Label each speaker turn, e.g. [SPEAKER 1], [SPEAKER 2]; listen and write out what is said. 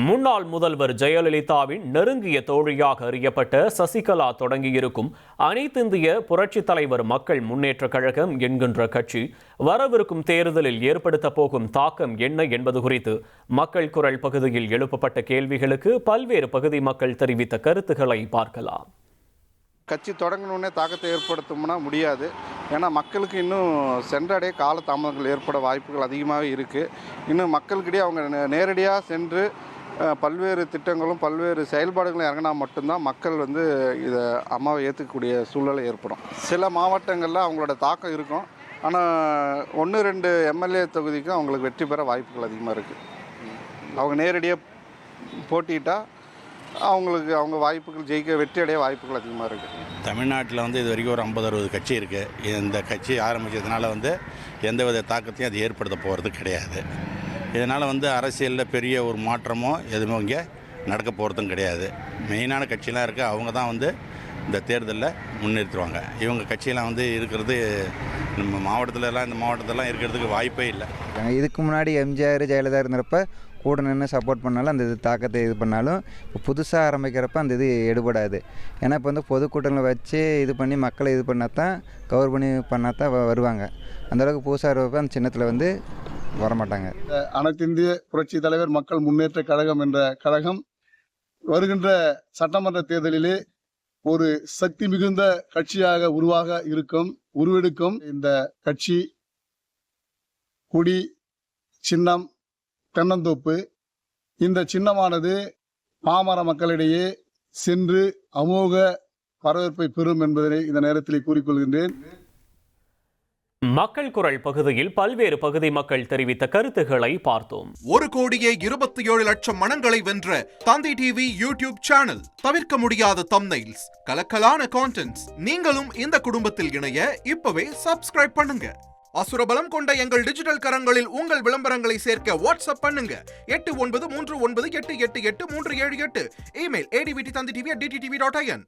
[SPEAKER 1] முன்னாள் முதல்வர் ஜெயலலிதாவின் நெருங்கிய தோழியாக அறியப்பட்ட சசிகலா தொடங்கியிருக்கும் அனைத்திந்திய புரட்சித் தலைவர் மக்கள் முன்னேற்றக் கழகம் என்கின்ற கட்சி வரவிருக்கும் தேர்தலில் ஏற்படுத்த போகும் தாக்கம் என்ன என்பது குறித்து மக்கள் குரல் பகுதியில் எழுப்பப்பட்ட கேள்விகளுக்கு பல்வேறு பகுதி மக்கள் தெரிவித்த கருத்துக்களை பார்க்கலாம்.
[SPEAKER 2] கட்சி தொடங்கணுன்னே தாக்கத்தை ஏற்படுத்தும்னா முடியாது. ஏன்னா மக்களுக்கு இன்னும் சென்றடைய கால தாமதங்கள் ஏற்பட வாய்ப்புகள் அதிகமாகவே இருக்குது. இன்னும் மக்களுக்கிடையே அவங்க நேரடியாக சென்று பல்வேறு திட்டங்களும் பல்வேறு செயல்பாடுகளும் இறங்கினா மட்டும்தான் மக்கள் இதை அம்மாவை ஏற்றுக்கக்கூடிய சூழ்நிலை ஏற்படும். சில மாவட்டங்களில் அவங்களோட தாக்கம் இருக்கும். ஆனால் 1-2 எம்எல்ஏ தொகுதிக்கும் அவங்களுக்கு வெற்றி பெற வாய்ப்புகள் அதிகமாக இருக்குது. அவங்க நேரடியாக போட்டிட்டால் அவங்க வாய்ப்புகள் ஜெயிக்க வெற்றி அடைய வாய்ப்புகள் அதிகமாக இருக்குது.
[SPEAKER 3] தமிழ்நாட்டில் இது வரைக்கும் ஒரு 50-60 கட்சி இருக்குது. இந்த கட்சி ஆரம்பித்ததுனால எந்தவித தாக்கத்தையும் அது ஏற்படுத்த போகிறது கிடையாது. இதனால் அரசியலில் பெரிய ஒரு மாற்றமோ எதுவுமே இங்கே நடக்க போகிறதும் கிடையாது. மெயினான கட்சியெலாம் இருக்குது. அவங்க தான் இந்த தேர்தலில் முன்னிறுத்துவாங்க. இவங்க கட்சியெல்லாம் இருக்கிறது நம்ம மாவட்டத்திலலாம் இந்த மாவட்டத்திலலாம் இருக்கிறதுக்கு வாய்ப்பே இல்லை.
[SPEAKER 4] இதுக்கு முன்னாடி எம்ஜிஆர் ஜெயலலிதா இருந்தப்போ கூட நின்று சப்போர்ட் பண்ணாலும் அந்த தாக்கத்தை இது பண்ணாலும் இப்போ புதுசாக ஆரம்பிக்கிறப்ப அந்த இது எடுபடாது. ஏன்னா இப்போ பொதுக்கூட்டங்களை வச்சு இது பண்ணி மக்களை இது பண்ணால் தான் கவர் பண்ணி தான் வருவாங்க. அந்தளவுக்கு புதுசாக இருப்பப்ப அந்த சின்னத்தில் வரமாட்டாங்க.
[SPEAKER 5] அனைத்து இந்திய புரட்சி தலைவர் மக்கள் முன்னேற்ற கழகம் என்ற கழகம் வருகின்ற சட்டமன்ற தேர்தலிலே ஒரு சக்தி மிகுந்த கட்சியாக உருவெடுக்கும். இந்த கட்சி கொடி சின்னம் தென்னந்தோப்பு. இந்த சின்னமானது பாமர மக்களிடையே சென்று அமோக வரவேற்பை பெறும் என்பதனை இந்த நேரத்தில் கூறிக்கொள்கின்றேன்.
[SPEAKER 1] மக்கள் குரல் பகுதியில் பல்வேறு பகுதி மக்கள் தெரிவித்த கருத்துக்களை பார்த்தோம்.
[SPEAKER 6] 1,27,00,000 மனங்களை வென்ற தந்தி டிவி யூடியூப் சேனல். தவிர்க்க முடியாத தம்ப்நெயில்ஸ், கலக்கலான கான்டென்ட்ஸ். நீங்களும் இந்த குடும்பத்தில் இணைய இப்பவே சப்ஸ்கிரைப் பண்ணுங்க. அசுரபலம் கொண்ட எங்கள் டிஜிட்டல் கரங்களில் உங்கள் விளம்பரங்களை சேர்க்க வாட்ஸ்அப் பண்ணுங்க. 8939888838. Email advtthanditv@dttv.in.